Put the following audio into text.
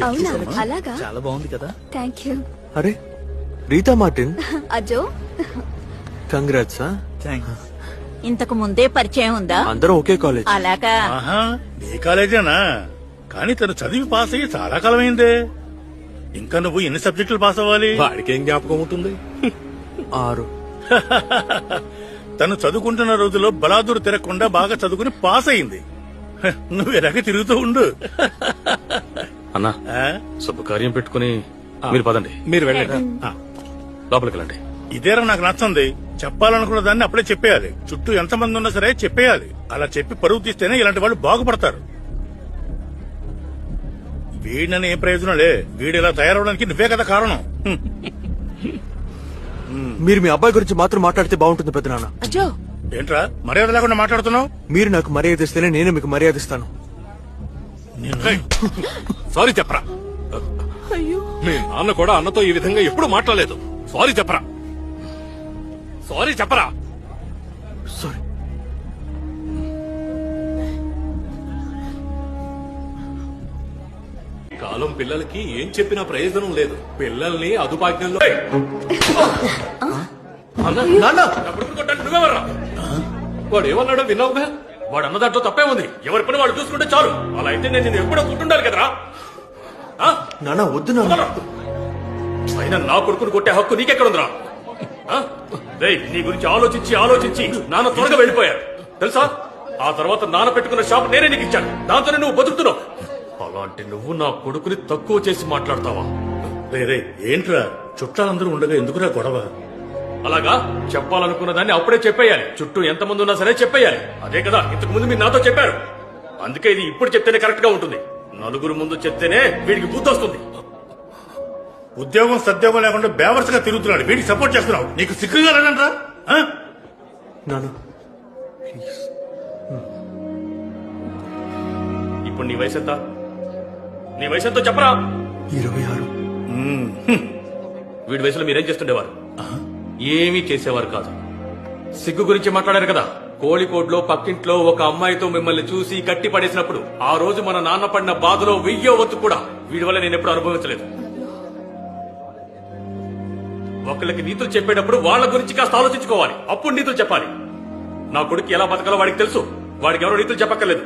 అవునా అలాగా చాలా బాగుంది కదా. థ్యాంక్ యూ అరే రీతా మార్టిన్ అజో కంగ్రాట్స్. థ్యాంక్స్. ఇంతకు ముందే పరిచయం ఉందా? అందరూ ఒకే కాలేజ్. అలాగా. ఆహా నీ కాలేజేనా? కానీ తను చదివి పాస్ అయ్యి చాలా కాలమైందే. ఇంకా నువ్వు ఎన్ని సబ్జెక్టులు పాస్ అవ్వాలి? వాడికేం జ్ఞాపకం ఉంటుంది. 6. తను చదువుకుంటున్న రోజుల్లో బలాదూరు తిరగకుండా బాగా చదువుకుని పాస్ అయింది. నువ్వు ఎలాగ తిరుగుతూ ఉండు. అన్నా ఆ? శుభకార్యం పెట్టుకుని మీరు పదండి. మీరు వెళ్ళండి. లోపలికి వెళ్ళండి. ఇదేరా నాకు నచ్చింది. చెప్పాలనుకున్న దాన్ని అప్పుడే చెప్పేయాలి. చుట్టూ ఎంతమంది ఉన్నా సరే చెప్పేయాలి. అలా చెప్పి పరువు తీస్తేనే ఇలాంటి వాళ్ళు బాగుపడతారు. వీడినని ఏ ప్రయోజనంలే. వీడు ఇలా తయారవడానికి నువ్వే కదా కారణం. మీరు మీ అబ్బాయి గురించి మాత్రం మాట్లాడితే బాగుంటుంది పెద్దనాన్న. అజో ఏంట్రా మర్యాద లేకుండా మాట్లాడుతున్నావు? మీరు నాకు మర్యాద ఇస్తేనే నేను మీకు మర్యాద ఇస్తాను. సారీ చెప్పరా. మీ నాన్న కూడా అన్నతో ఈ విధంగా ఎప్పుడు మాట్లాడలేదు. సారీ చెప్పరా. సారీ చెప్పరా. సారీ. కాలం పిల్లలకి ఏం చెప్పినా ప్రయోజనం లేదు. పిల్లల్ని అదుపాజ్ఞంలో నువ్వెవర్రా? వాడు ఏమన్నాడో విన్నావుగా. వాడు అన్న దాంట్లో తప్పే ఉంది. ఎవరి పని వాడు చూసుకుంటే చాలు. అలా అయితే నేను ఎప్పుడో కుట్టుండాలి కదరా. నాన్న వద్దు నాన్న. అయినా నా కొడుకుని కొట్టే హక్కు నీకెక్కడుందిరా? నీ గురించి ఆలోచించి ఆలోచించి నాన్న త్వరగా వెళ్ళిపోయారు తెలుసా. ఆ తర్వాత నాన్న పెట్టుకున్న షాప్ నేనే నీకు ఇచ్చాను. దాంతోనే నువ్వు బతుకుతున్నావు. అలాంటి నువ్వు నా కొడుకుని తక్కువ చేసి మాట్లాడతావా? రే ఏంట్రా చుట్టాలందరూ ఉండగా ఎందుకురా గొడవ? అలాగా చెప్పాలనుకున్న దాన్ని అప్పుడే చెప్పేయాలి. చుట్టూ ఎంతమంది ఉన్నా సరే చెప్పేయాలి. అదే కదా ఇంతకు ముందు మీరు నాతో చెప్పారు. అందుకే ఇది ఇప్పుడు చెప్తేనే కరెక్ట్ గా ఉంటుంది. నలుగురు ముందు చెప్తేనే వీడికి బుద్ధి వస్తుంది. ఉద్యోగం సద్యోగం లేకుండా బేవర్స్గా తిరుగుతున్నాడు. వీడికి సపోర్ట్ చేస్తున్నావు. నీకు సిగ్గుగా లేదంట్రా? నాన్న ఇప్పుడు నీ వయసు ఎంత? నీ వయసు ఎంతో చెప్పరా. 26. వీడి వయసులో మీరేం చేస్తుండేవారు? ఏమీ చేసేవారు కాదు. సిగ్గు గురించి మాట్లాడారు కదా. కోళికోడ్లో పక్కింట్లో ఒక అమ్మాయితో మిమ్మల్ని చూసి కట్టి పడేసినప్పుడు ఆ రోజు మన నాన్న పడిన బాధలో 1000వ వంతు కూడా వీడి వల్ల నేను ఎప్పుడు అనుభవించలేదు. ఒకళ్ళకి నీతులు చెప్పేటప్పుడు వాళ్ళ గురించి కాస్త ఆలోచించుకోవాలి. అప్పుడు నీతులు చెప్పాలి. నా కొడుకు ఎలా బతకాలో వాడికి తెలుసు. వాడికి ఎవరో నీతులు చెప్పక్కర్లేదు.